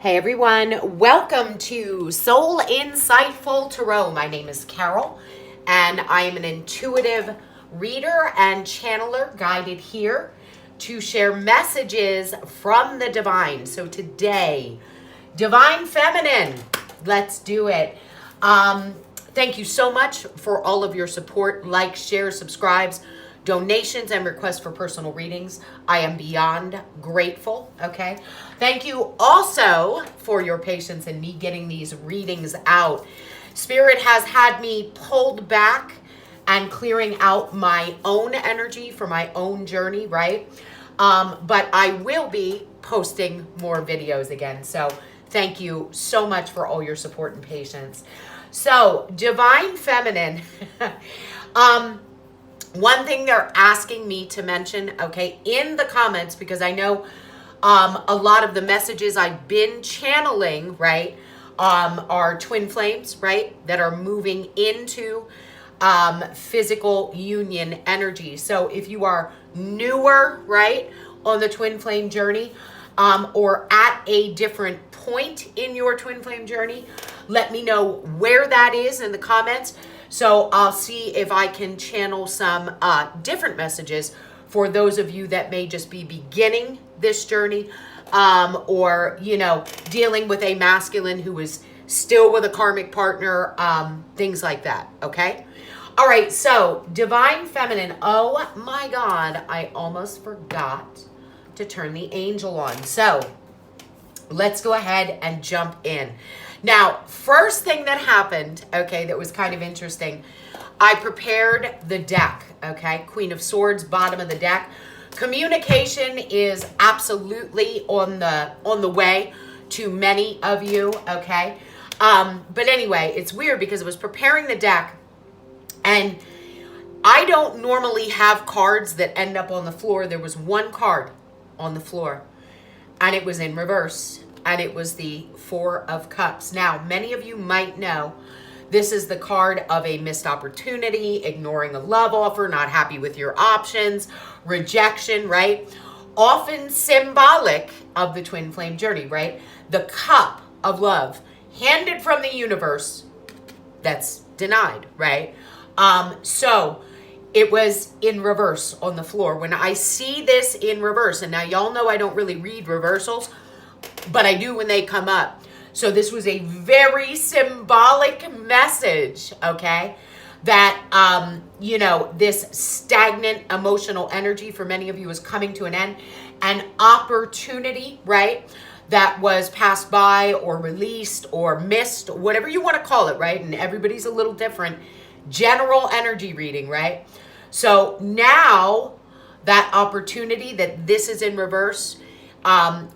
Hey everyone, welcome to Soul Insightful Tarot. My name is Carol and I am an intuitive reader and channeler guided here to share messages from the divine. So today, Divine Feminine, let's do it. Thank you so much for all of your support, likes, shares, subscribes, donations, and requests for personal readings. I am beyond grateful, okay? Thank you also for your patience in me getting these readings out. Spirit has had me pulled back and clearing out my own energy for my own journey, right? But I will be posting more videos again. So thank you so much for all your support and patience. So, Divine Feminine. One thing they're asking me to mention, okay, in the comments, because I know a lot of the messages I've been channeling, right, are twin flames, right, that are moving into physical union energy. So if you are newer, right, on the twin flame journey, or at a different point in your twin flame journey, let me know where that is in the comments. So I'll see if I can channel some different messages for those of you that may just be beginning this journey, or, you know, dealing with a masculine who is still with a karmic partner, things like that, okay? All right, so Divine Feminine. Oh my God, I almost forgot to turn the angel on. So let's go ahead and jump in. Now, first thing that happened, okay, that was kind of interesting, I prepared the deck, okay? Queen of Swords, bottom of the deck. Communication is absolutely on the way to many of you, okay? But anyway, it's weird because I was preparing the deck and I don't normally have cards that end up on the floor. There was one card on the floor and it was in reverse. And it was the Four of Cups. Now, many of you might know this is the card of a missed opportunity, ignoring a love offer, not happy with your options, rejection, right? Often symbolic of the twin flame journey, right? The cup of love handed from the universe that's denied, right? So it was in reverse on the floor. When I see this in reverse, and now y'all know I don't really read reversals, but I do when they come up. So this was a very symbolic message, okay? That, you know, this stagnant emotional energy for many of you is coming to an end. An opportunity, right, that was passed by or released or missed, whatever you want to call it, right? And everybody's a little different. General energy reading, right? So now that opportunity that this is in reverse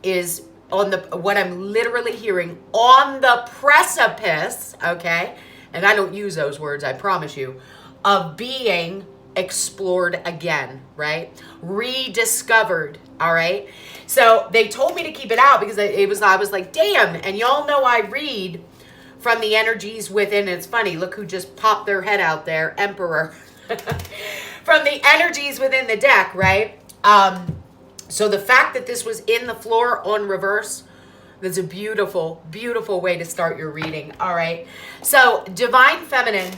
is on the, what I'm literally hearing, on the precipice, okay? And I don't use those words, I promise you, of being explored again, right? Rediscovered, all right? So they told me to keep it out because I was like, damn, and y'all know I read from the energies within. It's funny, look who just popped their head out there, Emperor. From the energies within the deck, right? So the fact that this was in the floor on reverse, that's a beautiful, beautiful way to start your reading. All right. So Divine Feminine,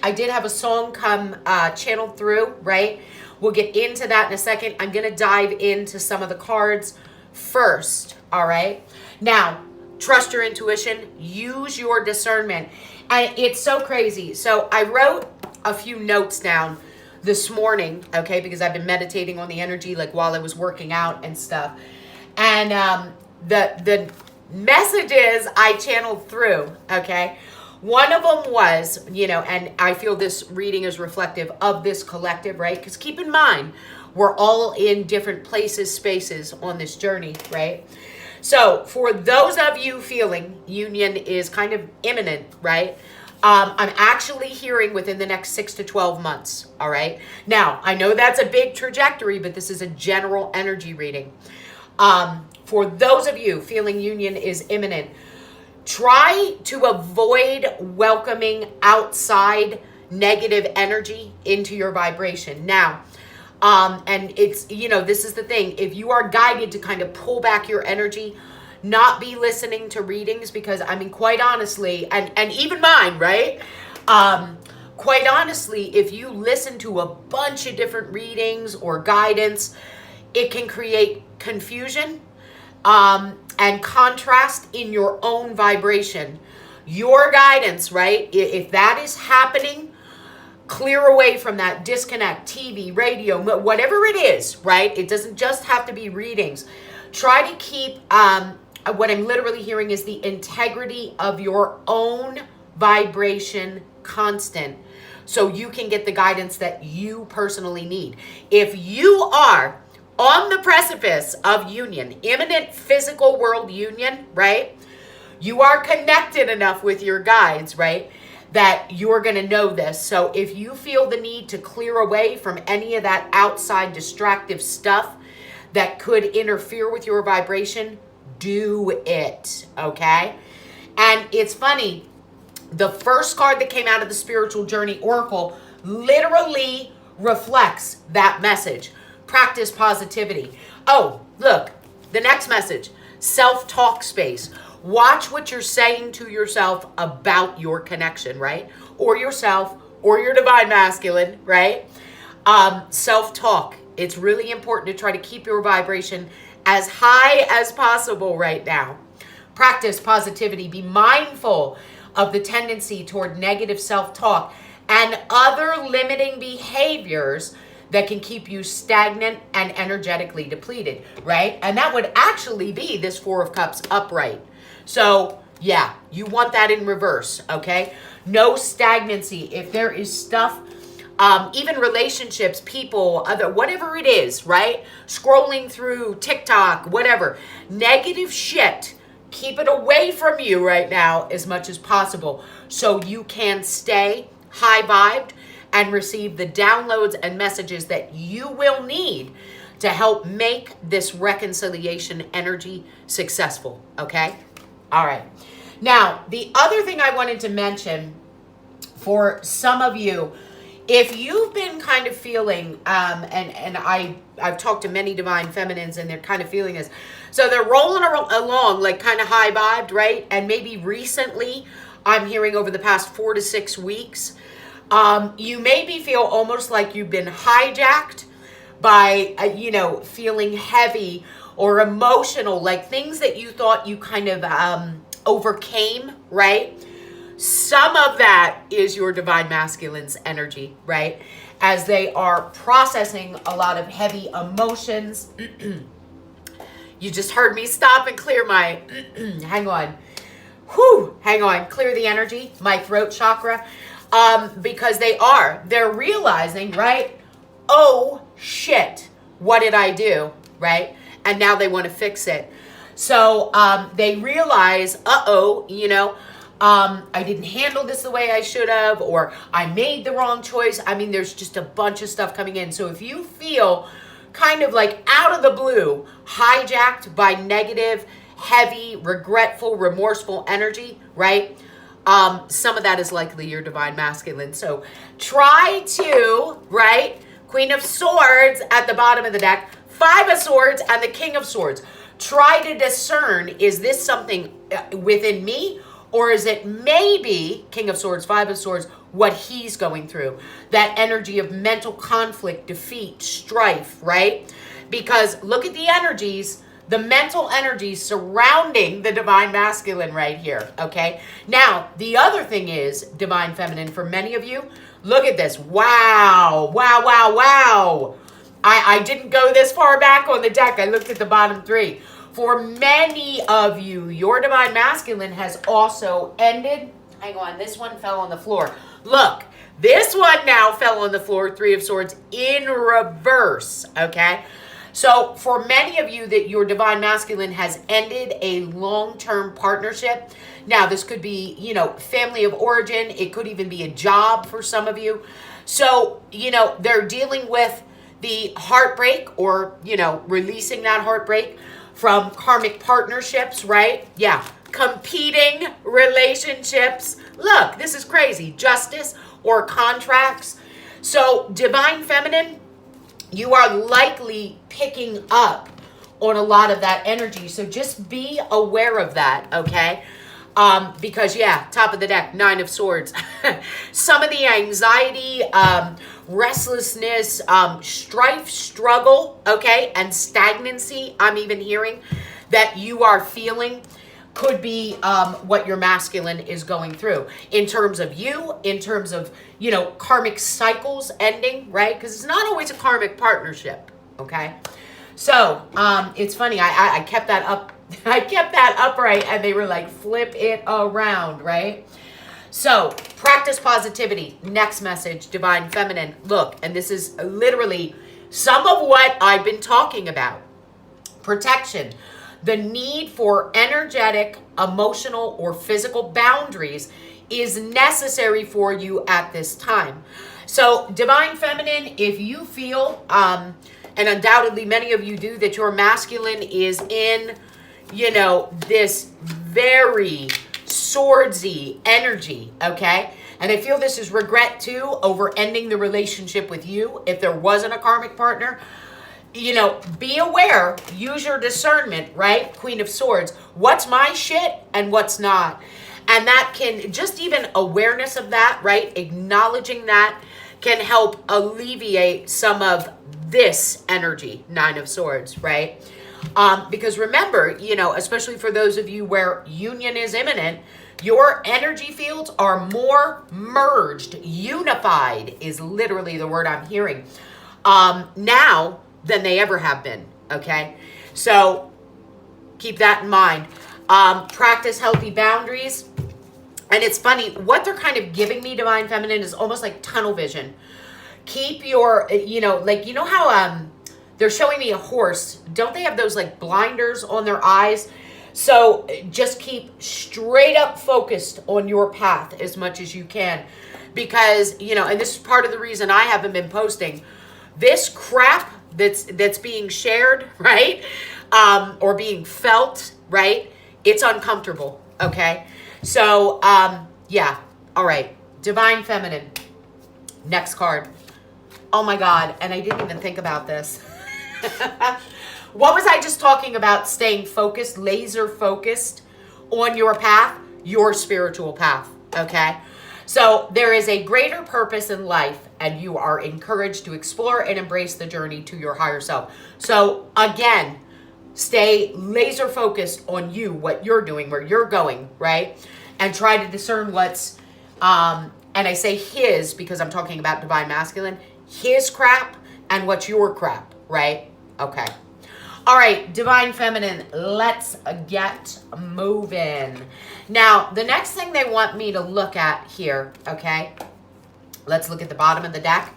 I did have a song come channeled through, right? We'll get into that in a second. I'm going to dive into some of the cards first. All right. Now, trust your intuition. Use your discernment. And it's so crazy. So I wrote a few notes down this morning, okay, because I've been meditating on the energy like while I was working out and stuff. And the messages I channeled through, okay, one of them was, you know, and I feel this reading is reflective of this collective, right? Because keep in mind, we're all in different places, spaces on this journey, right? So for those of you feeling union is kind of imminent, right? I'm actually hearing within the next 6 to 12 months, all right? Now, I know that's a big trajectory, but this is a general energy reading. For those of you feeling union is imminent, try to avoid welcoming outside negative energy into your vibration. Now, and it's, you know, this is the thing. If you are guided to kind of pull back your energy, not be listening to readings, because I mean, quite honestly, and even mine, right? Quite honestly, if you listen to a bunch of different readings or guidance, it can create confusion and contrast in your own vibration. Your guidance, right? If that is happening, clear away from that. Disconnect TV, radio, whatever it is, right? It doesn't just have to be readings. Try to keep, what I'm literally hearing is the integrity of your own vibration constant, so you can get the guidance that you personally need. If you are on the precipice of union, imminent physical world union, right? You are connected enough with your guides, right, that you're going to know this. So if you feel the need to clear away from any of that outside distractive stuff that could interfere with your vibration, do it, okay? And it's funny, the first card that came out of the Spiritual Journey Oracle literally reflects that message. Practice positivity. Oh, look, the next message, self-talk space. Watch what you're saying to yourself about your connection, right? Or yourself, or your divine masculine, right? Self-talk. It's really important to try to keep your vibration as high as possible right now. Practice positivity. Be mindful of the tendency toward negative self-talk and other limiting behaviors that can keep you stagnant and energetically depleted, right? And that would actually be this Four of Cups upright. So yeah, you want that in reverse, okay? No stagnancy. If there is stuff, even relationships, people, other, whatever it is, right? Scrolling through TikTok, whatever, negative shit, keep it away from you right now as much as possible so you can stay high vibed and receive the downloads and messages that you will need to help make this reconciliation energy successful, okay? All right. Now, the other thing I wanted to mention for some of you, if you've been kind of feeling, and I've talked to many divine feminines and they're kind of feeling this, so they're rolling along like kind of high vibed, right? And maybe recently, I'm hearing over the past 4 to 6 weeks, you maybe feel almost like you've been hijacked by, feeling heavy or emotional, like things that you thought you kind of overcame, right? Some of that is your divine masculine's energy, right? As they are processing a lot of heavy emotions. You just heard me stop and clear my, hang on. Clear the energy, my throat chakra. Because they're realizing, right? Oh shit, what did I do, right? And now they want to fix it. So they realize, I didn't handle this the way I should have, or I made the wrong choice. I mean, there's just a bunch of stuff coming in. So if you feel kind of like out of the blue, hijacked by negative, heavy, regretful, remorseful energy, right? Some of that is likely your divine masculine. So try to, right? Queen of Swords at the bottom of the deck, Five of Swords, and the King of Swords. Try to discern, is this something within me, or is it maybe King of Swords, Five of Swords, what he's going through? That energy of mental conflict, defeat, strife, right? Because look at the energies, the mental energies surrounding the divine masculine right here, okay? Now, the other thing is, divine feminine, for many of you, look at this. Wow. I didn't go this far back on the deck. I looked at the bottom three. For many of you, your divine masculine has also ended. Hang on, this one fell on the floor. Look, this one now fell on the floor, Three of Swords in reverse, okay? So for many of you, that your divine masculine has ended a long-term partnership. Now, this could be, family of origin. It could even be a job for some of you. So, they're dealing with the heartbreak or, releasing that heartbreak from karmic partnerships, right? Yeah. Competing relationships. Look, this is crazy. Justice or contracts. So divine feminine, you are likely picking up on a lot of that energy. So just be aware of that, okay? Because yeah, top of the deck, 9 of Swords. Some of the anxiety, restlessness, strife, struggle, okay, and stagnancy, I'm even hearing that you are feeling could be what your masculine is going through in terms of you, in terms of, you know, karmic cycles ending, right? Because it's not always a karmic partnership, okay? So it's funny, I kept that up. I kept that upright and they were like, flip it around, right? So practice positivity. Next message, Divine Feminine. Look, and this is literally some of what I've been talking about. Protection. The need for energetic, emotional, or physical boundaries is necessary for you at this time. So Divine Feminine, if you feel, and undoubtedly many of you do, that your masculine is in, you know, this very swordsy energy, okay? And I feel this is regret too over ending the relationship with you if there wasn't a karmic partner. You know, be aware, use your discernment, right? Queen of Swords. What's my shit and what's not? And that can, just even awareness of that, right? Acknowledging that can help alleviate some of this energy, 9 of Swords, right? Because remember, you know, especially for those of you where union is imminent, your energy fields are more merged. Unified is literally the word I'm hearing now than they ever have been, okay? So keep that in mind. Practice healthy boundaries. And it's funny, what they're kind of giving me, Divine Feminine, is almost like tunnel vision. Keep your, you know, like, you know how they're showing me a horse. Don't they have those like blinders on their eyes? So just keep straight up focused on your path as much as you can. Because, you know, and this is part of the reason I haven't been posting. This crap that's being shared, right? Or being felt, right? It's uncomfortable, okay? So, yeah. All right. Divine Feminine. Next card. Oh my God. And I didn't even think about this. What was I just talking about? Staying focused, laser focused on your path, your spiritual path, okay? So there is a greater purpose in life and you are encouraged to explore and embrace the journey to your higher self. So again, stay laser focused on you, what you're doing, where you're going, right? And try to discern what's, and I say his because I'm talking about Divine Masculine, his crap and what's your crap, right? Okay. All right, Divine Feminine, let's get moving. Now, the next thing they want me to look at here, okay? Let's look at the bottom of the deck.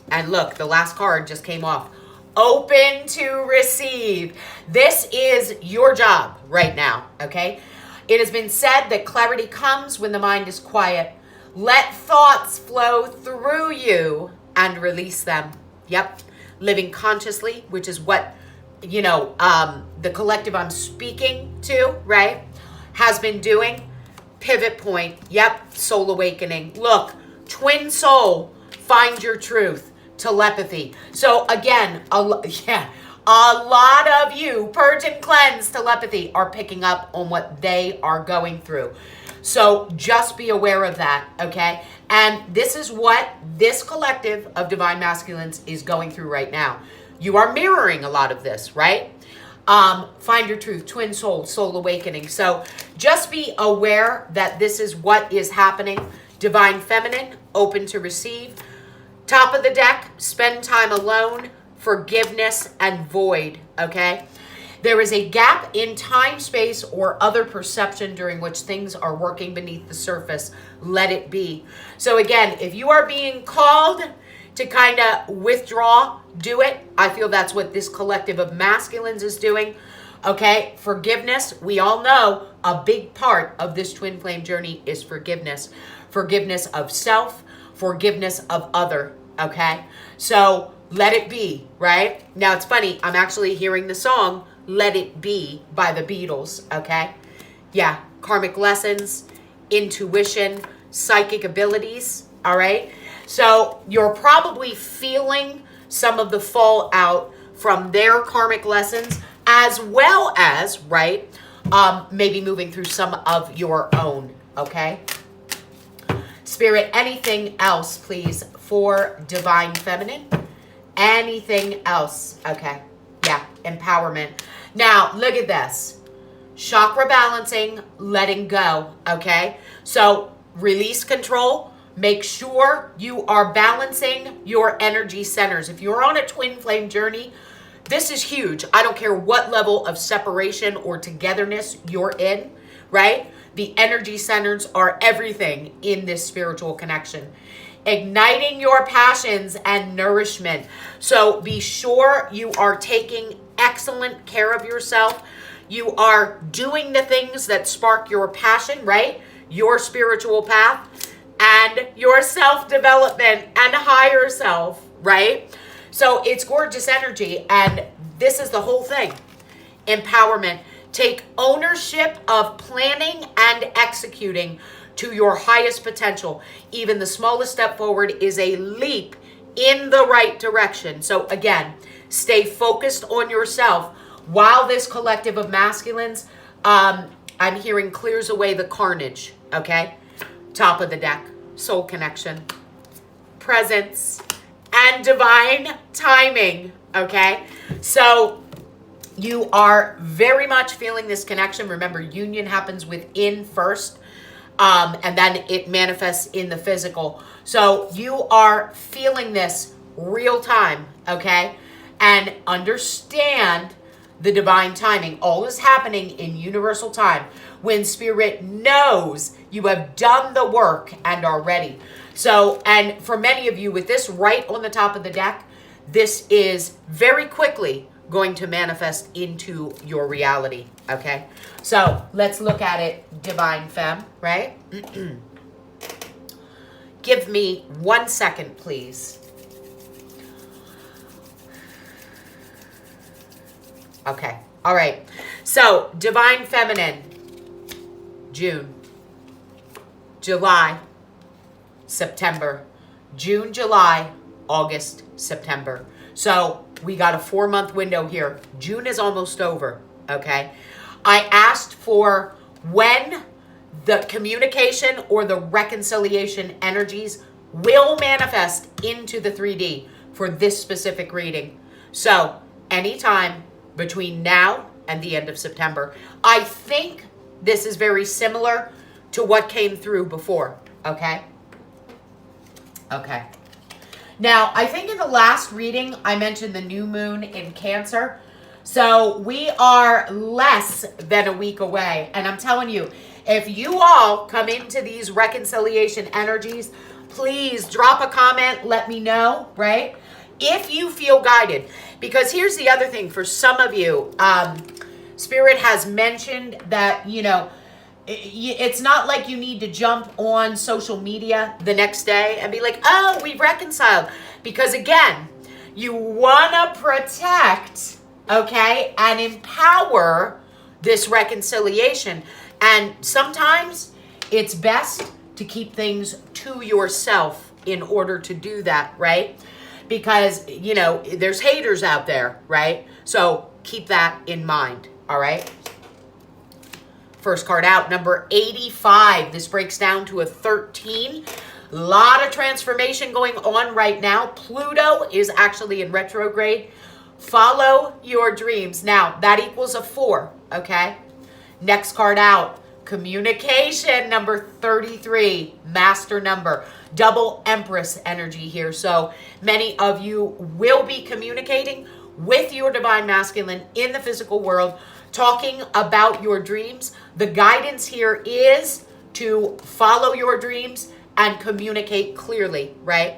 And look, the last card just came off. Open to receive. This is your job right now, okay? It has been said that clarity comes when the mind is quiet. Let thoughts flow through you and release them. Yep. Living consciously, which is what, you know, the collective I'm speaking to, right, has been doing. Pivot point. Yep. Soul awakening. Look, twin soul, find your truth. Telepathy. So again, a lot of you, purge and cleanse telepathy, are picking up on what they are going through. So just be aware of that, okay? And this is what this collective of Divine Masculines is going through right now. You are mirroring a lot of this, right? Find your truth, twin soul, soul awakening. So just be aware that this is what is happening. Divine Feminine, open to receive. Top of the deck, spend time alone, forgiveness, and void, okay? There is a gap in time, space, or other perception during which things are working beneath the surface. Let it be. So again, if you are being called to kind of withdraw, do it. I feel that's what this collective of masculines is doing, okay? Forgiveness, we all know a big part of this twin flame journey is forgiveness. Forgiveness of self, forgiveness of other, okay? So let it be, right? Now it's funny, I'm actually hearing the song Let It Be by the Beatles, okay? Yeah, karmic lessons, intuition, psychic abilities, all right? So you're probably feeling some of the fallout from their karmic lessons, as well as, right, maybe moving through some of your own, okay? Spirit, anything else, please, for Divine Feminine? Anything else? Okay. Yeah, empowerment. Now, look at this. Chakra balancing, letting go, okay? So, release control. Make sure you are balancing your energy centers. If you're on a twin flame journey, this is huge. I don't care what level of separation or togetherness you're in, right? The energy centers are everything in this spiritual connection. Igniting your passions and nourishment. So be sure you are taking excellent care of yourself. You are doing the things that spark your passion, right? Your spiritual path and your self-development and higher self, right? So it's gorgeous energy, and this is the whole thing. Empowerment. Take ownership of planning and executing to your highest potential. Even the smallest step forward is a leap in the right direction. So again, stay focused on yourself while this collective of masculines, I'm hearing, clears away the carnage, okay? Top of the deck, soul connection, presence, and divine timing, okay? So you are very much feeling this connection. Remember, union happens within first, and then it manifests in the physical. So you are feeling this real time, okay? And understand the divine timing. All is happening in universal time when Spirit knows you have done the work and are ready. So, and for many of you with this right on the top of the deck, this is very quickly going to manifest into your reality, okay? So let's look at it, Divine Femme, right? Give me 1 second, please. Okay, all right. So Divine Feminine, June, July, September, June, July, August, September. So we got a 4-month window here. June is almost over, okay? I asked for when the communication or the reconciliation energies will manifest into the 3D for this specific reading. So anytime between now and the end of September. I think this is very similar to what came through before, okay? Okay. Now, I think in the last reading, I mentioned the new moon in Cancer. So we are less than a week away. And I'm telling you, if you all come into these reconciliation energies, please drop a comment, let me know, right? If you feel guided. Because here's the other thing for some of you, Spirit has mentioned that, you know, it's not like you need to jump on social media the next day and be like, oh, we've reconciled. Because again, you want to protect, okay, and empower this reconciliation. And sometimes it's best to keep things to yourself in order to do that, right? Because, you know, there's haters out there, right? So keep that in mind, all right? First card out, number 85. This breaks down to a 13. A lot of transformation going on right now. Pluto is actually in retrograde. Follow your dreams. Now, that equals a 4, okay? Next card out, communication, number 33, master number. Double Empress energy here. So many of you will be communicating with your divine masculine in the physical world, talking about your dreams. The guidance here is to follow your dreams and communicate clearly, right?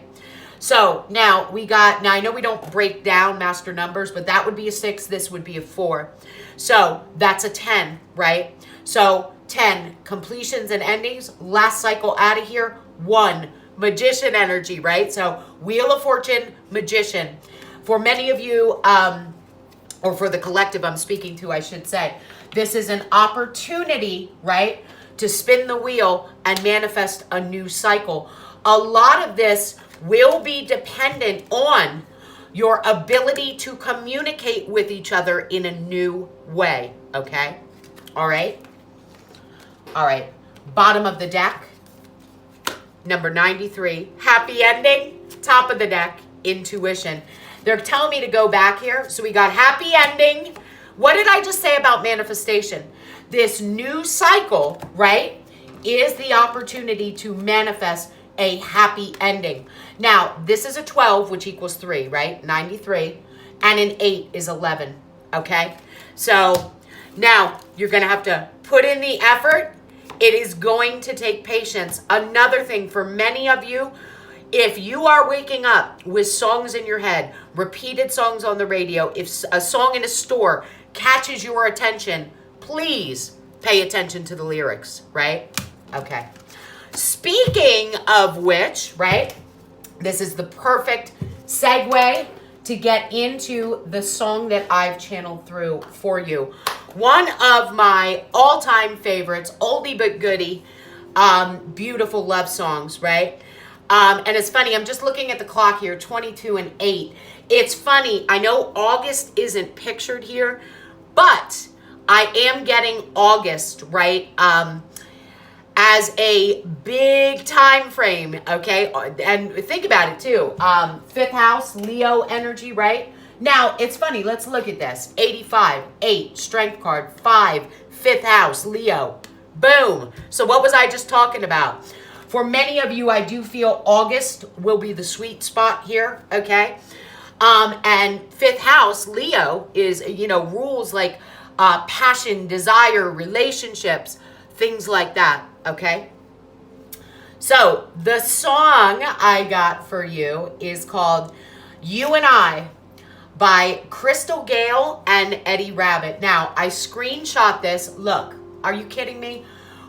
So now we got, now I know we don't break down master numbers, but that would be a 6, this would be a 4. So that's a 10, right? So 10, completions and endings, last cycle out of here, 1, magician energy, right? So Wheel of Fortune, magician. For many of you, or for the collective I'm speaking to, I should say, this is an opportunity, right, to spin the wheel and manifest a new cycle. A lot of this will be dependent on your ability to communicate with each other in a new way, okay? All right? All right. Bottom of the deck, number 93, happy ending. Top of the deck, intuition. They're telling me to go back here. So we got happy ending. What did I just say about manifestation? This new cycle, right, is the opportunity to manifest a happy ending. Now, this is a 12, which equals 3, right? 93. And an 8 is 11, okay? So now you're going to have to put in the effort. It is going to take patience. Another thing for many of you, if you are waking up with songs in your head, repeated songs on the radio, if a song in a store catches your attention, please pay attention to the lyrics, right? Okay. Speaking of which, right, this is the perfect segue to get into the song that I've channeled through for you. One of my all-time favorites, oldie but goodie, beautiful love songs, right? And it's funny, I'm just looking at the clock here, 22 and 8. It's funny, I know August isn't pictured here, but I am getting August, right, as a big time frame, okay? And think about it too. Fifth house, Leo energy, right? Now, it's funny. Let's look at this. 85, 8, strength card, 5, fifth house, Leo. Boom. So what was I just talking about? For many of you, I do feel August will be the sweet spot here, okay? And fifth house, Leo, is, you know, rules like passion, desire, relationships, things like that, okay? So the song I got for you is called You and I by Crystal Gale and Eddie Rabbit. Now, I screenshot this. Look, are you kidding me?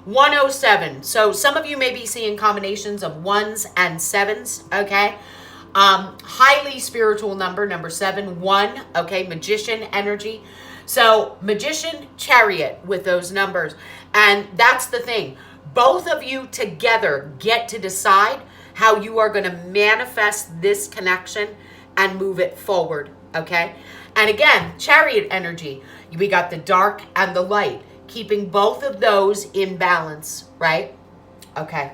107. So some of you may be seeing combinations of 1s and 7s, okay? Highly spiritual number 7, 1, okay? Magician energy. So magician, chariot with those numbers. And that's the thing. Both of you together get to decide how you are going to manifest this connection and move it forward, okay? And again, chariot energy. We got the dark and the light, keeping both of those in balance, right? Okay.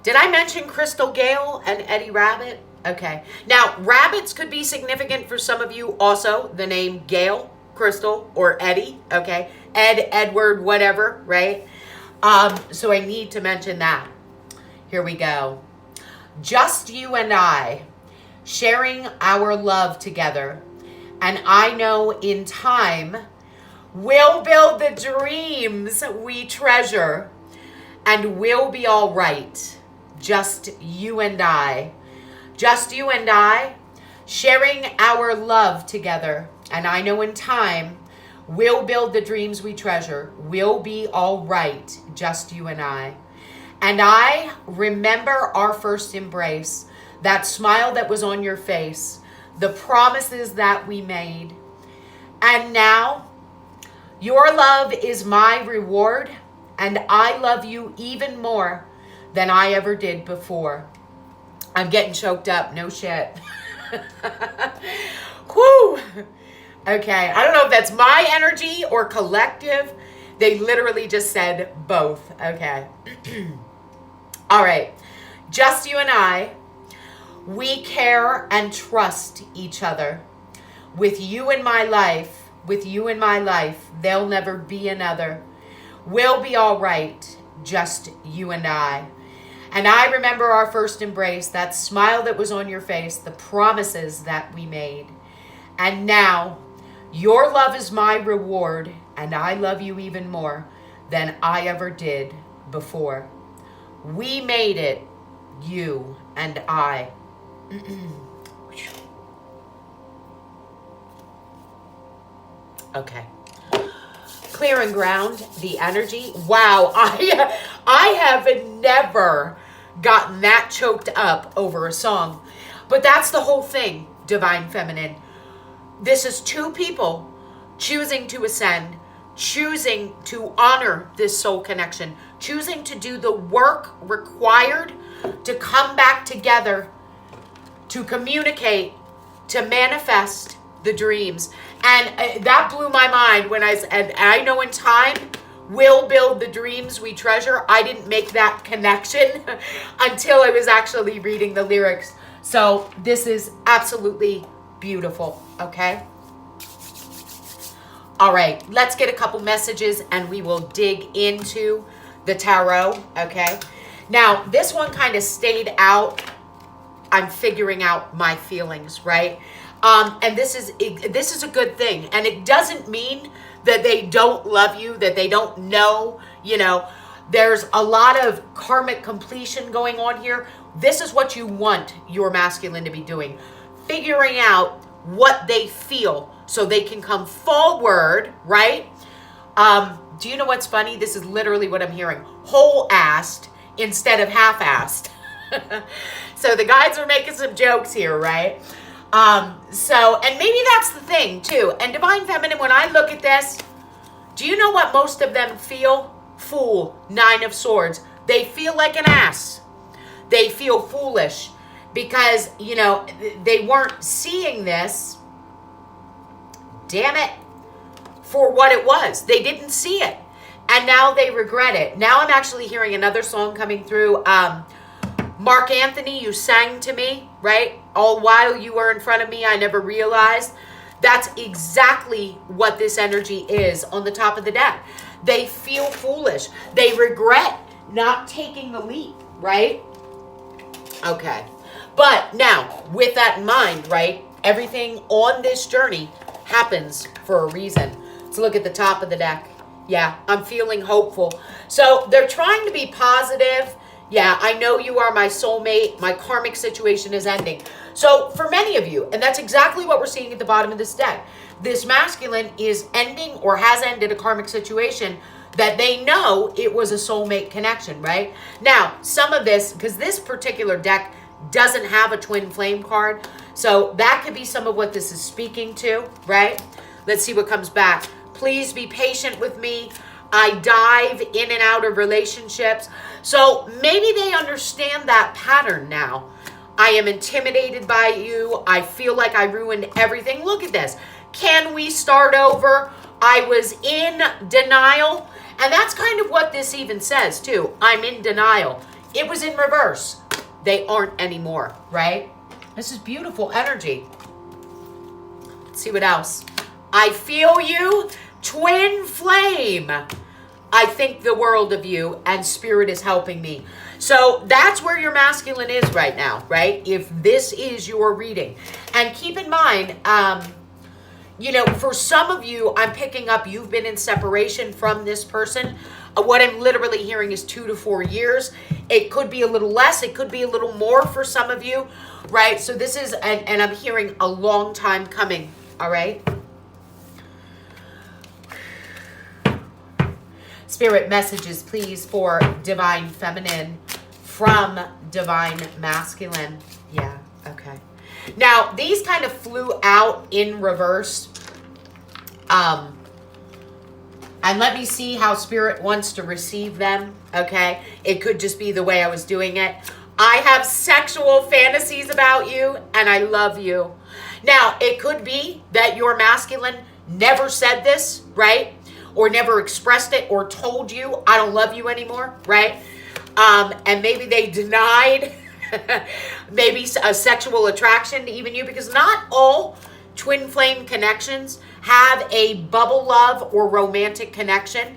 Did I mention Crystal Gale and Eddie Rabbit? Okay. Now, rabbits could be significant for some of you also. The name Gale, Crystal, or Eddie, okay? Ed, Edward, whatever, right? So I need to mention that. Here we go. Just you and I, sharing our love together. And I know in time, we'll build the dreams we treasure. And we'll be all right. Just you and I. Just you and I, sharing our love together. And I know in time, we'll build the dreams we treasure. We'll be all right, just you and I. And I remember our first embrace, that smile that was on your face, the promises that we made. And now, your love is my reward, and I love you even more than I ever did before. I'm getting choked up, no shit. Whew. Okay, I don't know if that's my energy or collective. They literally just said both. Okay. All right. Just you and I, we care and trust each other. With you in my life, there'll never be another. We'll be all right, just you and I. And I remember our first embrace, that smile that was on your face, the promises that we made. And now, your love is my reward, and I love you even more than I ever did before. We made it, you and I. Okay. Clearing ground, the energy. Wow, I have never gotten that choked up over a song. But that's the whole thing, Divine Feminine. This is two people choosing to ascend, choosing to honor this soul connection, choosing to do the work required to come back together to communicate, to manifest the dreams. And that blew my mind when I know in time we'll build the dreams we treasure. I didn't make that connection until I was actually reading the lyrics. So this is absolutely beautiful, okay? All right, let's get a couple messages and we will dig into the tarot, okay? Now, this one kind of stayed out. I'm figuring out my feelings, right? And this is a good thing. And it doesn't mean that they don't love you, that they don't know, you know. There's a lot of karmic completion going on here. This is what you want your masculine to be doing. Figuring out what they feel so they can come forward, right? Do you know what's funny? This is literally what I'm hearing. Whole-assed instead of half-assed. So the guides are making some jokes here, right? And maybe that's the thing too. And Divine Feminine, when I look at this, do you know what most of them feel? Fool, 9 of Swords. They feel like an ass. They feel foolish because, you know, they weren't seeing this, damn it, for what it was. They didn't see it. And now they regret it. Now I'm actually hearing another song coming through. Mark Anthony, you sang to me, right? All while you were in front of me, I never realized. That's exactly what this energy is on the top of the deck. They feel foolish. They regret not taking the leap, right? Okay. But now, with that in mind, right? Everything on this journey happens for a reason. Let's look at the top of the deck. Yeah, I'm feeling hopeful. So they're trying to be positive. Yeah, I know you are my soulmate. My karmic situation is ending. So for many of you, and that's exactly what we're seeing at the bottom of this deck, this masculine is ending or has ended a karmic situation that they know it was a soulmate connection, right? Now, some of this, because this particular deck doesn't have a twin flame card, so that could be some of what this is speaking to, right? Let's see what comes back. Please be patient with me. I dive in and out of relationships. So maybe they understand that pattern now. I am intimidated by you. I feel like I ruined everything. Look at this. Can we start over? I was in denial. And that's kind of what this even says too. I'm in denial. It was in reverse. They aren't anymore, right? This is beautiful energy. Let's see what else. I feel you. Twin flame. I think the world of you and spirit is helping me. So that's where your masculine is right now, right? If this is your reading. And keep in mind, you know, for some of you, I'm picking up you've been in separation from this person. What I'm literally hearing is 2 to 4 years. It could be a little less. It could be a little more for some of you, right? So this is, and I'm hearing a long time coming, all right? Spirit messages, please, for Divine Feminine from Divine Masculine. Yeah, okay. Now, these kind of flew out in reverse. And let me see how Spirit wants to receive them, okay? It could just be the way I was doing it. I have sexual fantasies about you, and I love you. Now, it could be that your masculine never said this, right? Or never expressed it or told you, I don't love you anymore, right? And maybe they denied maybe a sexual attraction to even you, because not all twin flame connections have a bubble love or romantic connection.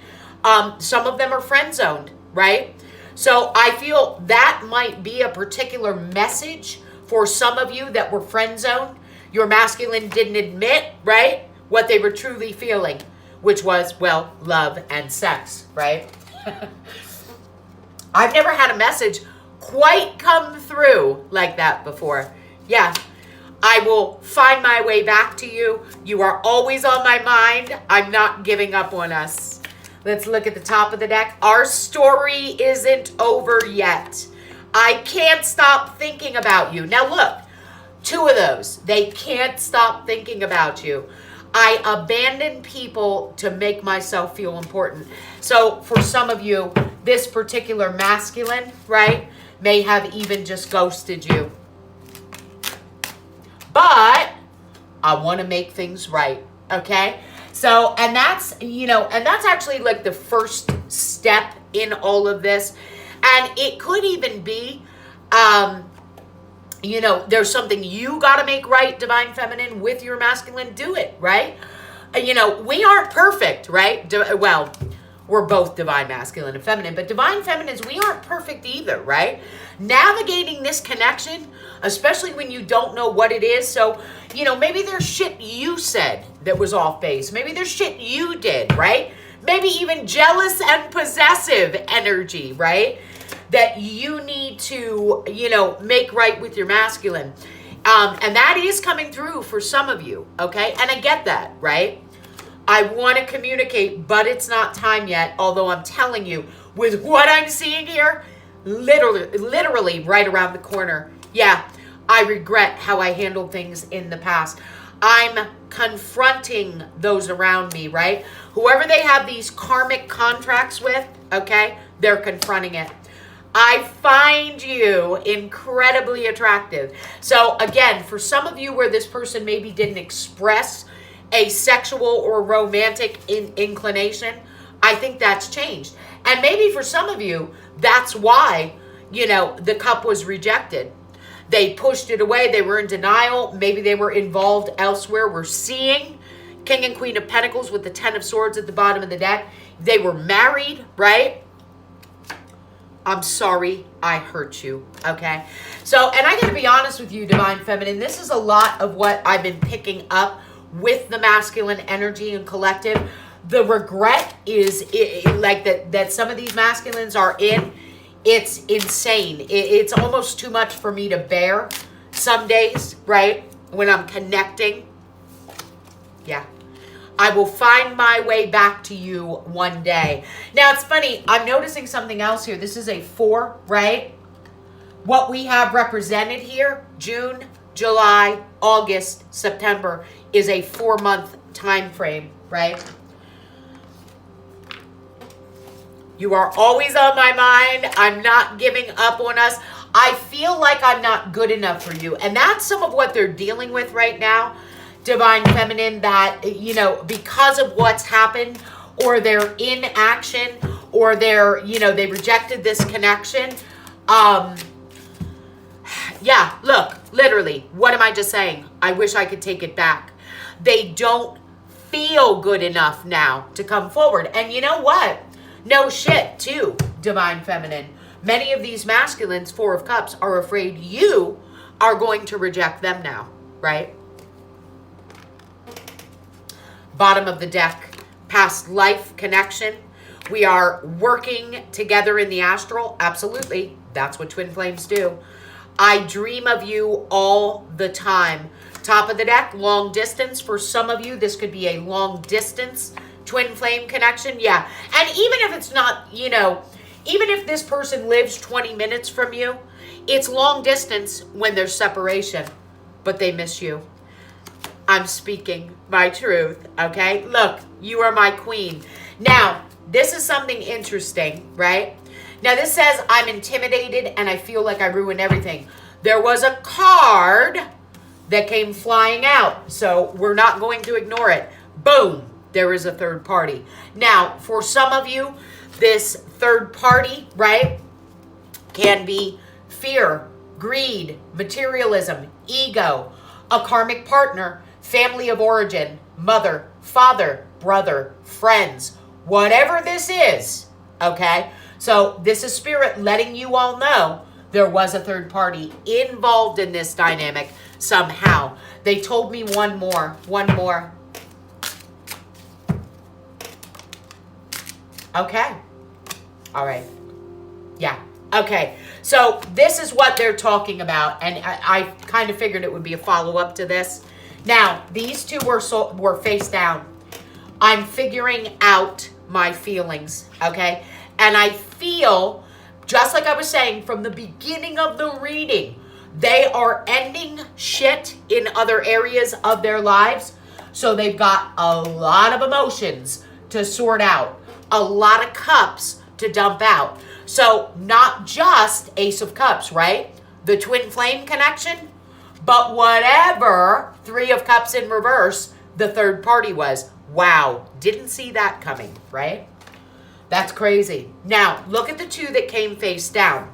Some of them are friend zoned, right? So I feel that might be a particular message for some of you that were friend zoned. Your masculine didn't admit, right, what they were truly feeling, which was, well, love and sex, right? I've never had a message quite come through like that before. Yeah, I will find my way back to you. You are always on my mind. I'm not giving up on us. Let's look at the top of the deck. Our story isn't over yet. I can't stop thinking about you. Now look, 2 of those. They can't stop thinking about you. I abandon people to make myself feel important. So for some of you, this particular masculine, right, may have even just ghosted you. but I want to make things right. Okay. So, and that's actually like the first step in all of this. And it could even be, there's something you got to make right, Divine Feminine, with your masculine. Do it, right? We aren't perfect, right? Well, we're both Divine Masculine and Feminine, but Divine Feminines, we aren't perfect either, right? Navigating this connection, especially when you don't know what it is. So, maybe there's shit you said that was off base. Maybe there's shit you did, right? Maybe even jealous and possessive energy, right? That you need to, make right with your masculine. And that is coming through for some of you, okay? And I get that, right? I want to communicate, but it's not time yet. Although I'm telling you, with what I'm seeing here, literally right around the corner. Yeah, I regret how I handled things in the past. I'm confronting those around me, right? Whoever they have these karmic contracts with, okay, they're confronting it. I find you incredibly attractive. So again, for some of you where this person maybe didn't express a sexual or romantic inclination, I think that's changed. And maybe for some of you, that's why, the cup was rejected. They pushed it away. They were in denial. Maybe they were involved elsewhere. We're seeing King and Queen of Pentacles with the 10 of Swords at the bottom of the deck. They were married, right? I'm sorry I hurt you, okay? So, and I gotta be honest with you, Divine Feminine, this is a lot of what I've been picking up with the masculine energy and collective. The regret is like that some of these masculines are in. It's insane. It's almost too much for me to bear some days, right? When I'm connecting. Yeah. I will find my way back to you one day. Now, it's funny. I'm noticing something else here. This is a 4, right? What we have represented here, June, July, August, September, is a 4-month time frame, right? You are always on my mind. I'm not giving up on us. I feel like I'm not good enough for you. And that's some of what they're dealing with right now, Divine Feminine, that, because of what's happened, or they're in action, or they're, they rejected this connection. Yeah, look, literally, what am I just saying? I wish I could take it back. They don't feel good enough now to come forward. And you know what? No shit, too, Divine Feminine. Many of these masculines, 4 of Cups, are afraid you are going to reject them now, right? Bottom of the deck, past life connection. We are working together in the astral. Absolutely. That's what twin flames do. I dream of you all the time. Top of the deck, long distance. For some of you, this could be a long distance twin flame connection. Yeah. And even if it's not, even if this person lives 20 minutes from you, it's long distance when there's separation, but they miss you. I'm speaking my truth, okay? Look, you are my queen. Now, this is something interesting, right? Now, this says, I'm intimidated and I feel like I ruined everything. There was a card that came flying out, so we're not going to ignore it. Boom, there is a third party. Now, for some of you, this third party, right, can be fear, greed, materialism, ego, a karmic partner, family of origin, mother, father, brother, friends, whatever this is, okay? So this is Spirit letting you all know there was a third party involved in this dynamic somehow. They told me one more. Okay. All right. Yeah. Okay. So this is what they're talking about. And I kind of figured it would be a follow-up to this. Now, these two were face down. I'm figuring out my feelings, okay? And I feel, just like I was saying from the beginning of the reading, they are ending shit in other areas of their lives. So they've got a lot of emotions to sort out, a lot of cups to dump out. So not just Ace of Cups, right? The twin flame connection, But whatever Three of Cups in reverse, the third party was. Wow, didn't see that coming, right? That's crazy. Now, look at the two that came face down.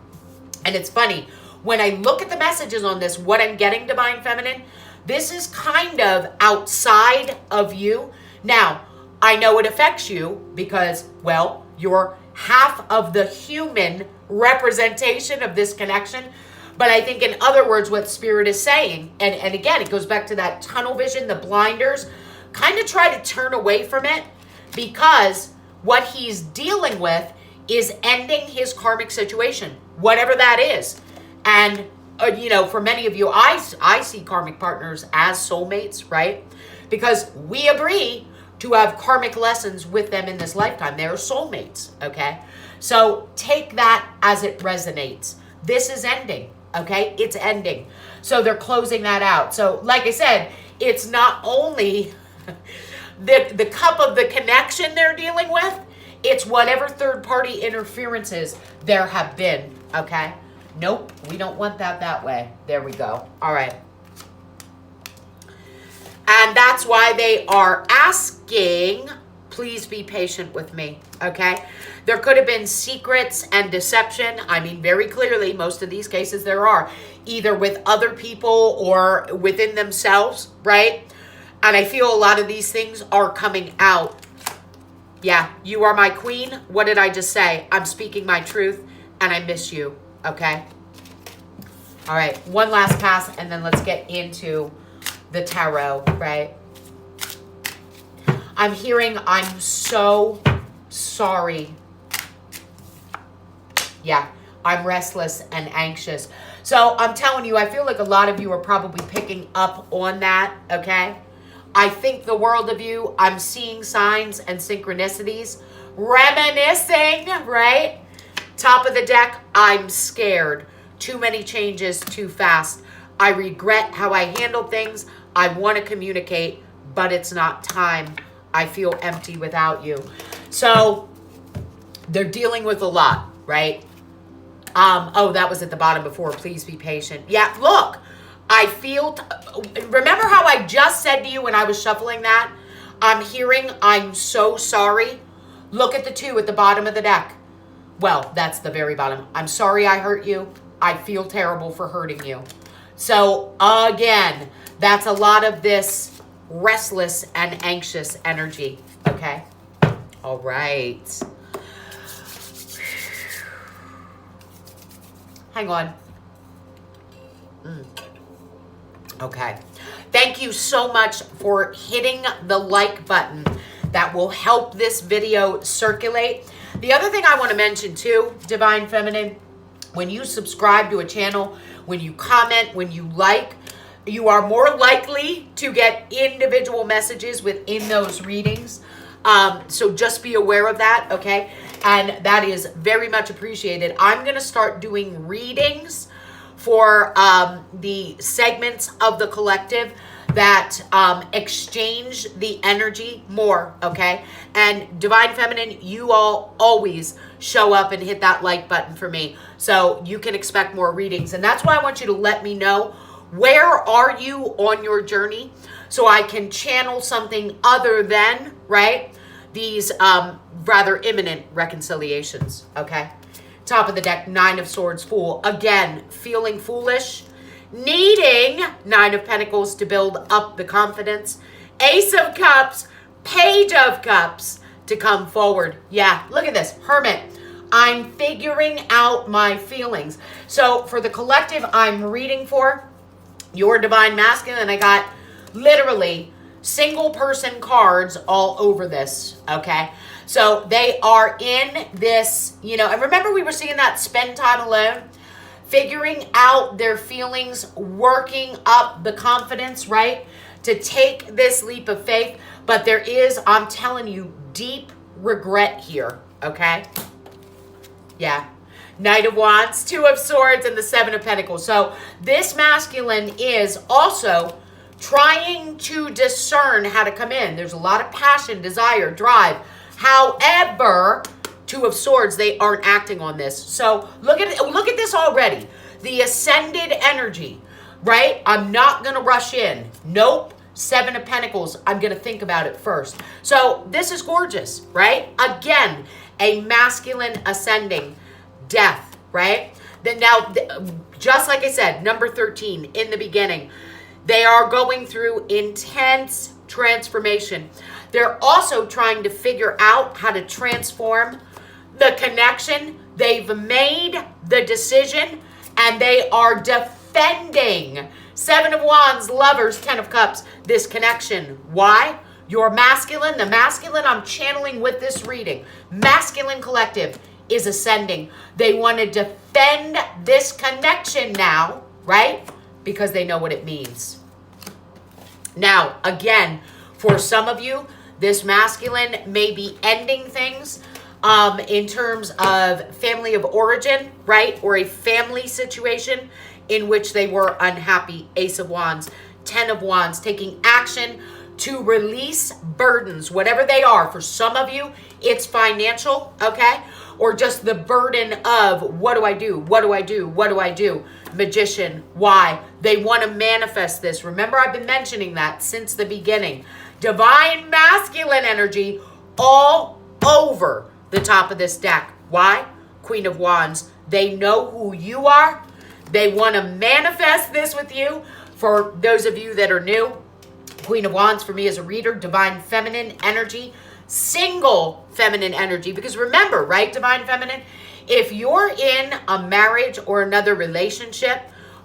And it's funny, when I look at the messages on this, what I'm getting, Divine Feminine, this is kind of outside of you. Now, I know it affects you because, well, you're half of the human representation of this connection. But I think, in other words, what Spirit is saying, and again, it goes back to that tunnel vision, the blinders, kind of try to turn away from it, because what he's dealing with is ending his karmic situation, whatever that is. And, for many of you, I see karmic partners as soulmates, right? Because we agree to have karmic lessons with them in this lifetime. They're soulmates, okay? So take that as it resonates. This is ending, okay? It's ending. So they're closing that out. So like I said, it's not only the cup of the connection they're dealing with, it's whatever third-party interferences there have been, okay? Nope, we don't want that way. There we go. All right. And that's why they are asking, please be patient with me, okay? There could have been secrets and deception. I mean, very clearly, most of these cases there are, either with other people or within themselves, right? And I feel a lot of these things are coming out. Yeah, you are my queen. What did I just say? I'm speaking my truth, and I miss you, okay? All right, one last pass, and then let's get into the tarot, right? I'm hearing, I'm so sorry. Yeah, I'm restless and anxious. So I'm telling you, I feel like a lot of you are probably picking up on that, okay? I think the world of you. I'm seeing signs and synchronicities. Reminiscing, right? Top of the deck, I'm scared. Too many changes, too fast. I regret how I handled things. I want to communicate, but it's not time. I feel empty without you. So they're dealing with a lot, right? Oh, that was at the bottom before. Please be patient. Yeah, look, I feel, remember how I just said to you when I was shuffling that? I'm hearing, I'm so sorry. Look at the two at the bottom of the deck. Well, that's the very bottom. I'm sorry I hurt you. I feel terrible for hurting you. So again, that's a lot of this restless and anxious energy, okay? All right. Hang on. Okay. Thank you so much for hitting the like button. That will help this video circulate. The other thing I want to mention too, Divine Feminine, when you subscribe to a channel, when you comment, when you like, you are more likely to get individual messages within those readings. So just be aware of that, okay? And that is very much appreciated. I'm going to start doing readings for the segments of the collective that exchange the energy more, okay? And Divine Feminine, you all always show up and hit that like button for me. So you can expect more readings. And that's why I want you to let me know, where are you on your journey, so I can channel something other than, right, these rather imminent reconciliations, okay? Top of the deck, Nine of Swords, Fool. Again, feeling foolish, needing Nine of Pentacles to build up the confidence. Ace of Cups, Page of Cups to come forward. Yeah, look at this, Hermit. I'm figuring out my feelings. So for the collective I'm reading for, your Divine Masculine, and I got literally single person cards all over this, okay? So they are in this, and remember we were seeing that spend time alone, figuring out their feelings, working up the confidence, right? To take this leap of faith. But there is, I'm telling you, deep regret here, okay? Yeah. Knight of Wands, Two of Swords, and the Seven of Pentacles. So this masculine is also trying to discern how to come in. There's a lot of passion, desire, drive. However, Two of Swords, they aren't acting on this. So look at this already. The ascended energy. right? I'm not going to rush in. Nope. Seven of Pentacles. I'm going to think about it first. So this is gorgeous, right? Again, a masculine ascending, death, right? Then now, just like I said, number 13 in the beginning, they are going through intense transformation. They're also trying to figure out how to transform the connection. They've made the decision and they are defending. Seven of Wands, Lovers, Ten of Cups, this connection. Why? Your masculine, the masculine I'm channeling with this reading, masculine collective is ascending. They want to defend this connection now, right? Because they know what it means. Now, again, for some of you, this masculine may be ending things in terms of family of origin, right? Or a family situation in which they were unhappy. Ace of Wands, Ten of Wands, taking action to release burdens, whatever they are. For some of you, it's financial, okay? Or just the burden of, what do I do? What do I do? What do I do? Magician, why? They want to manifest this. Remember, I've been mentioning that since the beginning. Divine masculine energy all over the top of this deck. Why? Queen of Wands. They know who you are. They want to manifest this with you. For those of you that are new, Queen of Wands for me as a reader, divine feminine energy, single feminine energy. Because remember, right, divine feminine, if you're in a marriage or another relationship,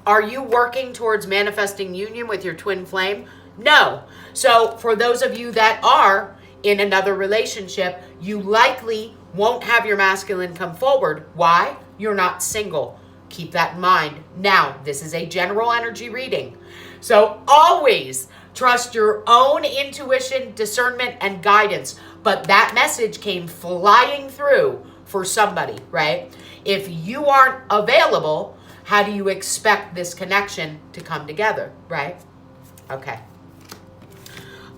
are you working towards manifesting union with your twin flame? No. So for those of you that are in another relationship, you likely won't have your masculine come forward. Why? You're not single. Keep that in mind. Now, this is a general energy reading. So always trust your own intuition, discernment, and guidance. But that message came flying through for somebody, right? If you aren't available, how do you expect this connection to come together, right? Okay.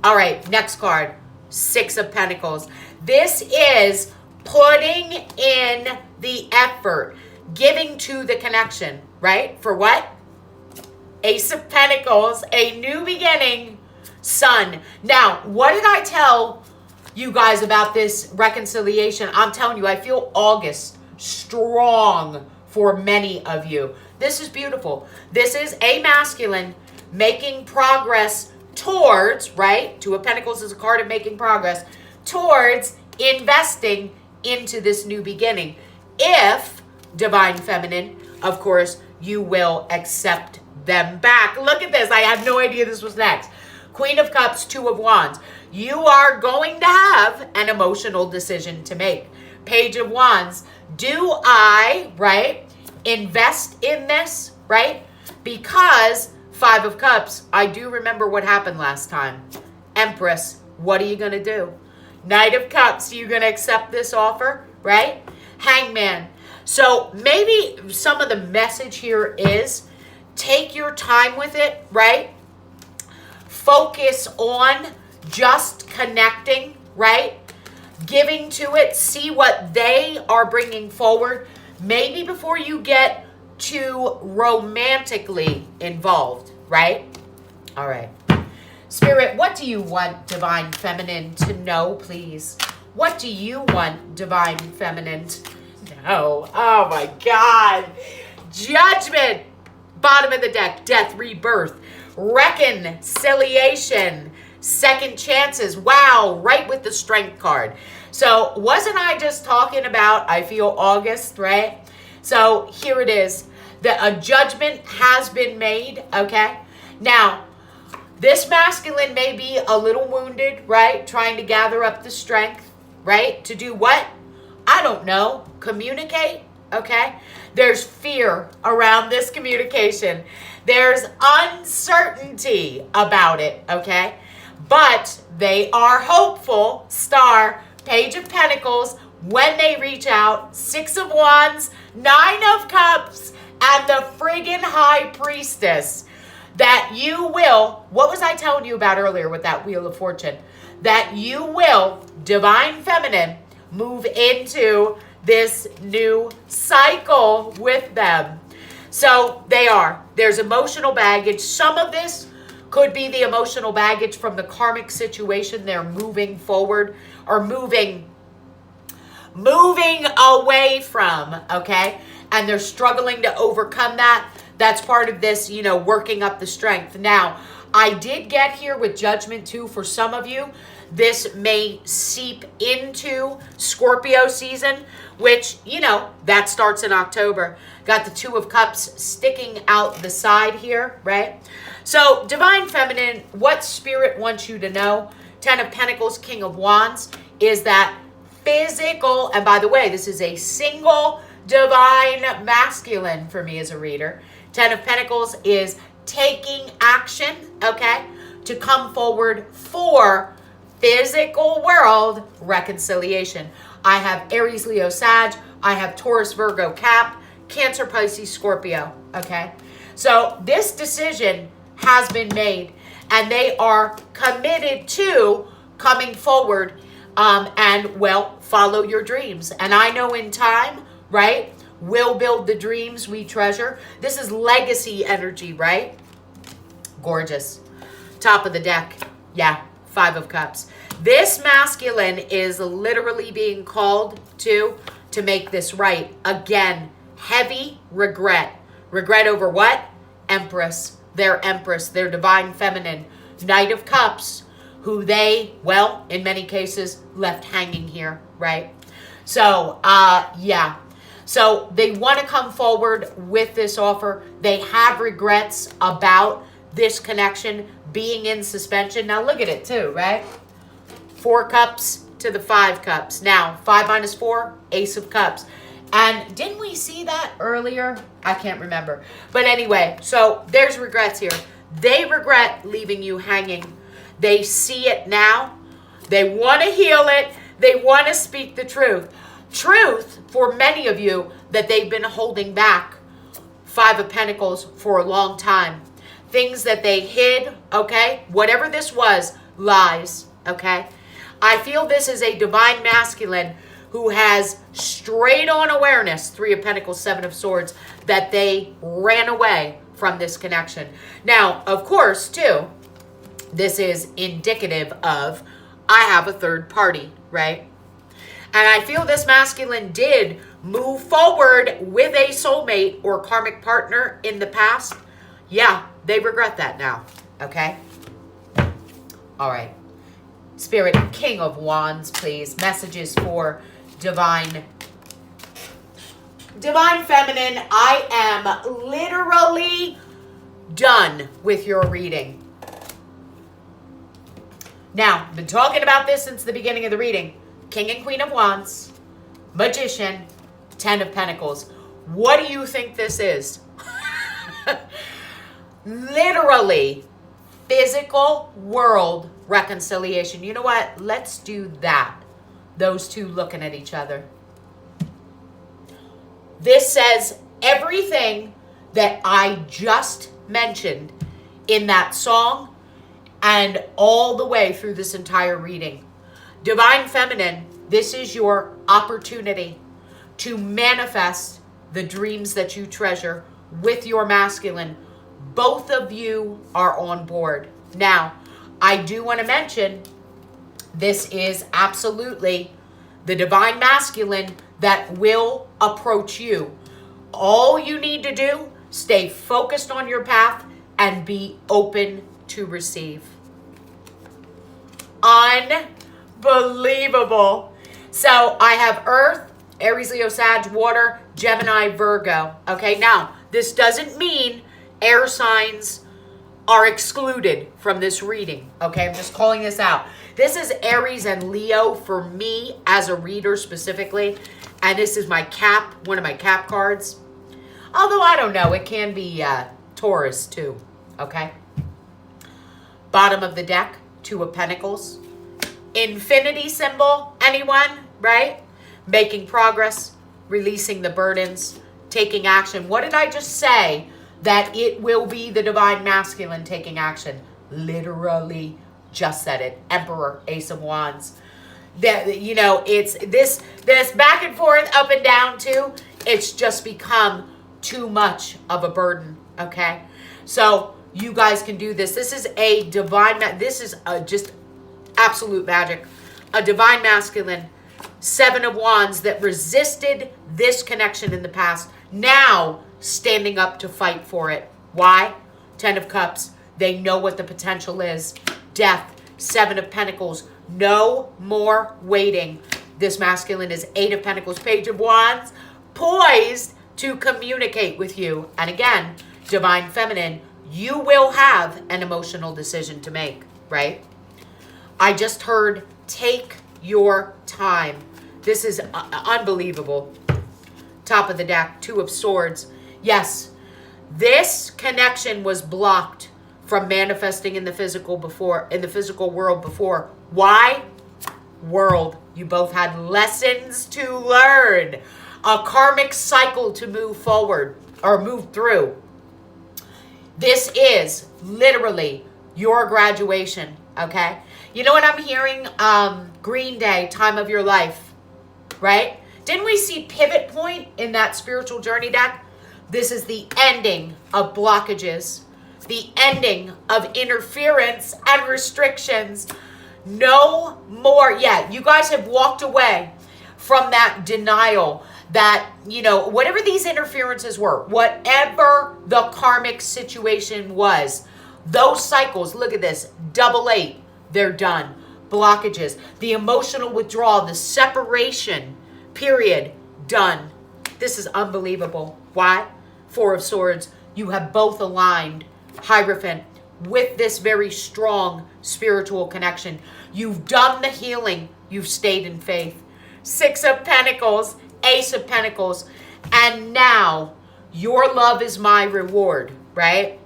All right, next card, Six of Pentacles. This is putting in the effort, giving to the connection, right? For what? Ace of Pentacles, a new beginning, Sun. Now, what did I tell you guys about this reconciliation? I'm telling you, I feel August strong for many of you. This is beautiful. This is a masculine making progress towards, right? Two of Pentacles is a card of making progress towards investing into this new beginning. If divine feminine, of course, you will accept them back. Look at this. I had no idea this was next. Queen of Cups, Two of Wands. You are going to have an emotional decision to make. Page of Wands. Do I, right, invest in this, right? Because Five of Cups, I do remember what happened last time. Empress, what are you going to do? Knight of Cups, you going to accept this offer, right? Hangman. So maybe some of the message here is take your time with it, right? Focus on just connecting, right? Giving to it. See what they are bringing forward. Maybe before you get too romantically involved, right? All right. Spirit, what do you want divine feminine to know, please? What do you want divine feminine to know? Oh my God. Judgment. Bottom of the deck. Death, rebirth. Reconciliation. Second chances. Wow. Right with the Strength card. So wasn't I just talking about, I feel August, right? So here it is. A judgment has been made, okay? Now, this masculine may be a little wounded, right? Trying to gather up the strength, right? To do what? I don't know. Communicate, okay? There's fear around this communication. There's uncertainty about it, okay? But they are hopeful. Star, Page of Pentacles, when they reach out. Six of Wands, Nine of Cups, and the friggin' High Priestess. That you will, what was I telling you about earlier with that Wheel of Fortune? That you will, divine feminine, move into this new cycle with them. So they are. There's emotional baggage. Some of this could be the emotional baggage from the karmic situation they're moving forward or moving away from, okay? And they're struggling to overcome that. That's part of this, working up the strength. Now, I did get here with judgment too for some of you. This may seep into Scorpio season, which, that starts in October. Got the Two of Cups sticking out the side here, right? So, Divine Feminine, what Spirit wants you to know, 10 of Pentacles, King of Wands, is that physical, and by the way, this is a single Divine Masculine for me as a reader. 10 of Pentacles is taking action, okay, to come forward for physical world reconciliation. I have Aries, Leo, Sag. I have Taurus, Virgo, Cap, Cancer, Pisces, Scorpio, okay? So this decision has been made, and they are committed to coming forward and follow your dreams. And I know in time, right, we'll build the dreams we treasure. This is legacy energy, right? Gorgeous. Top of the deck. Yeah, 5 of Cups. This masculine is literally being called to make this right. Again, heavy regret. Regret over what? Empress. Their Empress. Their Divine Feminine. Knight of Cups, who they, in many cases, left hanging here, right? So, yeah. So they want to come forward with this offer. They have regrets about this connection being in suspension. Now look at it too, right? 4 Cups to the 5 Cups. Now, 5 minus 4, Ace of Cups. And didn't we see that earlier? I can't remember. But anyway, so there's regrets here. They regret leaving you hanging. They see it now. They want to heal it. They want to speak the truth. Truth for many of you that they've been holding back. 5 of Pentacles for a long time. Things that they hid, okay? Whatever this was, lies, okay? I feel this is a Divine Masculine who has straight on awareness, 3 of Pentacles, 7 of Swords, that they ran away from this connection. Now, of course, too, this is indicative of I have a third party, right? And I feel this masculine did move forward with a soulmate or karmic partner in the past. Yeah, they regret that now, okay? All right. Spirit, King of Wands, please. Messages for Divine Feminine. I am literally done with your reading. Now, I've been talking about this since the beginning of the reading. King and Queen of Wands, Magician, 10 of Pentacles. What do you think this is? Literally, physical world reconciliation. You know what? Let's do that. Those two looking at each other. This says everything that I just mentioned in that song and all the way through this entire reading. Divine Feminine, this is your opportunity to manifest the dreams that you treasure with your masculine. Both of you are on board. Now, I do want to mention this is absolutely the Divine Masculine that will approach you. All you need to do, stay focused on your path and be open to receive. Unbelievable. So I have Earth, Aries, Leo, Sag, Water, Gemini, Virgo. Okay, now this doesn't mean air signs are excluded from this reading. Okay, I'm just calling this out. This is Aries and Leo for me as a reader specifically. And this is my cap, one of my cap cards. Although I don't know, it can be Taurus too. Okay. Bottom of the deck, 2 of Pentacles. Infinity symbol, anyone, right? Making progress, releasing the burdens, taking action. What did I just say? That it will be the Divine Masculine taking action. Literally just said it. Emperor, Ace of Wands. That, it's this back and forth, up and down too. It's just become too much of a burden, okay? So you guys can do this. This is a divine, this is just absolute magic. A divine masculine, 7 of Wands that resisted this connection in the past, now standing up to fight for it. Why? 10 of Cups. They know what the potential is. Death, 7 of Pentacles. No more waiting. This masculine is 8 of Pentacles, Page of Wands, poised to communicate with you. And again, divine feminine, you will have an emotional decision to make, right? I just heard, take your time. This is unbelievable. Top of the deck, 2 of Swords. Yes, this connection was blocked from manifesting in the physical world before. Why? World. You both had lessons to learn. A karmic cycle to move forward or move through. This is literally your graduation, okay? You know what I'm hearing? Green Day, Time of Your Life, right? Didn't we see pivot point in that spiritual journey deck? This is the ending of blockages, the ending of interference and restrictions. No more. Yeah, you guys have walked away from that denial, that, you know, whatever these interferences were, whatever the karmic situation was, those cycles, look at this, 888, they're done. Blockages, the emotional withdrawal, the separation period, done. This is unbelievable. Why? 4 of Swords. You have both aligned, Hierophant, with this very strong spiritual connection. You've done the healing. You've stayed in faith. 6 of Pentacles, Ace of Pentacles. And now your love is my reward, right?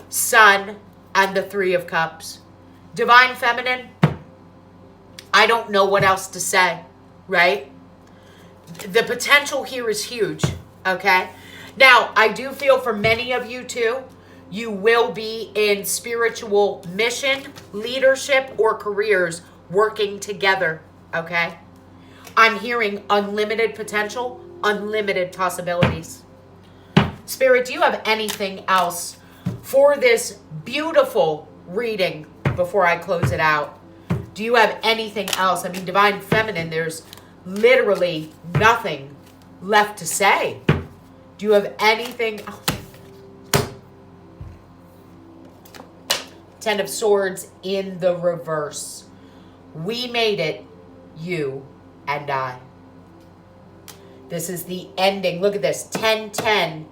Sun and the 3 of Cups. Divine feminine, I don't know what else to say, right? The potential here is huge, okay? Now, I do feel for many of you too, you will be in spiritual mission, leadership, or careers working together, okay? I'm hearing unlimited potential, unlimited possibilities. Spirit, do you have anything else for this beautiful reading before I close it out? Do you have anything else? I mean, divine feminine, there's literally nothing left to say. Do you have anything? Oh. 10 of Swords in the reverse. We made it, you and I. This is the ending. Look at this, 10-10.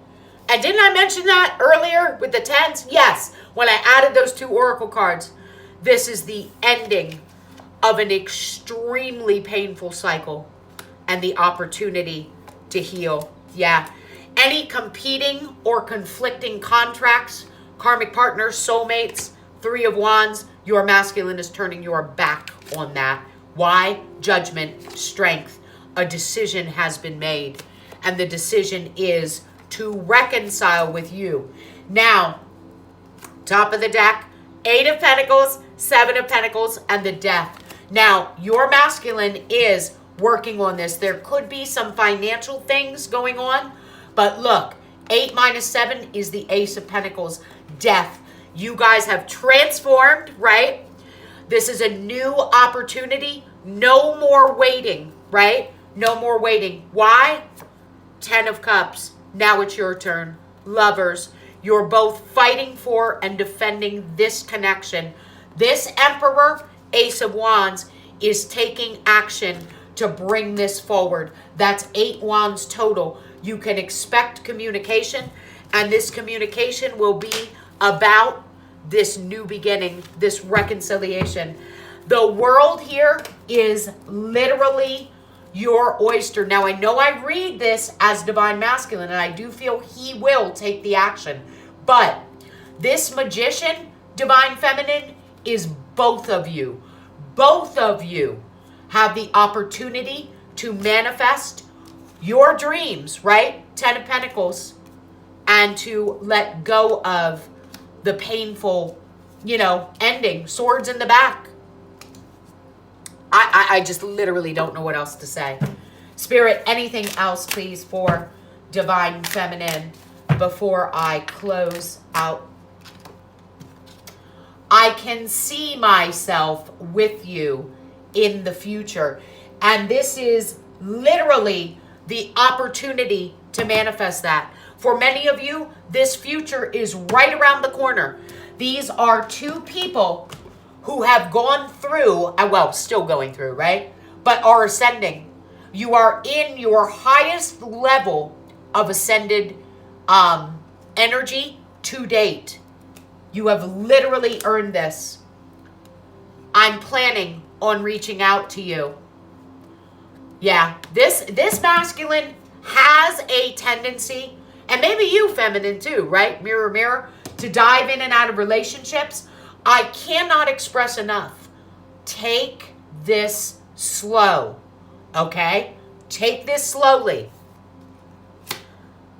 And didn't I mention that earlier with the 10s? Yes, when I added those 2 oracle cards. This is the ending of an extremely painful cycle and the opportunity to heal. Yeah. Any competing or conflicting contracts, karmic partners, soulmates, 3 of Wands, your masculine is turning your back on that. Why? Judgment, strength. A decision has been made, and the decision is to reconcile with you. Now, top of the deck, 8 of Pentacles, 7 of Pentacles, and the Death. Now, your masculine is working on this. There could be some financial things going on, but look, 8 minus 7 is the Ace of Pentacles, Death. You guys have transformed, right? This is a new opportunity. No more waiting, right? No more waiting. Why? 10 of Cups. Now it's your turn. Lovers, you're both fighting for and defending this connection. This Emperor, Ace of Wands, is taking action to bring this forward. That's 8 wands total. You can expect communication, and this communication will be about this new beginning, this reconciliation. The world here is literally your oyster. Now, I know I read this as divine masculine, and I do feel he will take the action. But this magician, divine feminine, is both of you. Both of you have the opportunity to manifest your dreams, right? 10 of Pentacles. And to let go of the painful, ending. Swords in the back. I just literally don't know what else to say. Spirit, anything else, please, for Divine Feminine, before I close out. I can see myself with you in the future. And this is literally the opportunity to manifest that. For many of you, this future is right around the corner. These are two people who have gone through, well, still going through, right? But are ascending. You are in your highest level of ascended energy to date. You have literally earned this. I'm planning on reaching out to you. Yeah, this masculine has a tendency, and maybe you feminine too, right? Mirror, mirror, to dive in and out of relationships. I cannot express enough. Take this slow, okay? Take this slowly.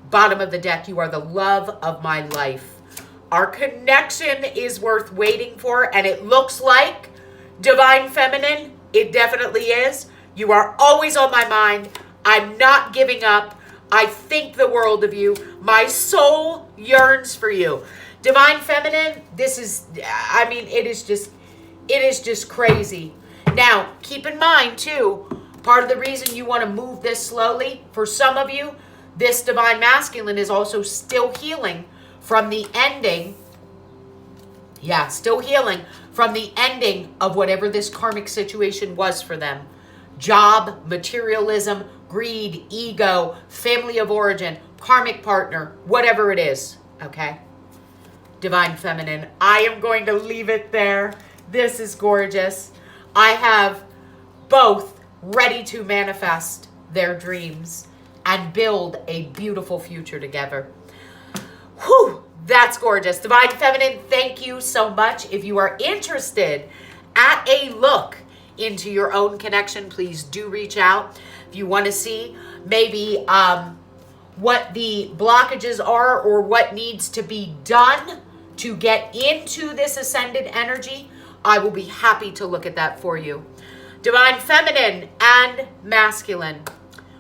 Bottom of the deck, you are the love of my life. Our connection is worth waiting for, and it looks like, Divine Feminine, it definitely is. You are always on my mind. I'm not giving up. I think the world of you. My soul yearns for you. Divine Feminine, this is, I mean, it is just crazy. Now, keep in mind too, part of the reason you want to move this slowly, for some of you, this Divine Masculine is also still healing from the ending. Yeah, still healing from the ending of whatever this karmic situation was for them. Job, materialism, greed, ego, family of origin, karmic partner, whatever it is, okay? Divine Feminine, I am going to leave it there. This is gorgeous. I have both ready to manifest their dreams and build a beautiful future together. Whew, that's gorgeous. Divine Feminine, thank you so much. If you are interested at a look into your own connection, please do reach out. If you want to see maybe what the blockages are or what needs to be done to get into this ascended energy, I will be happy to look at that for you. Divine Feminine and Masculine,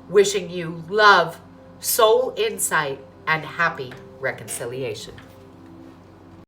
wishing you love, soul insight, and happy reconciliation.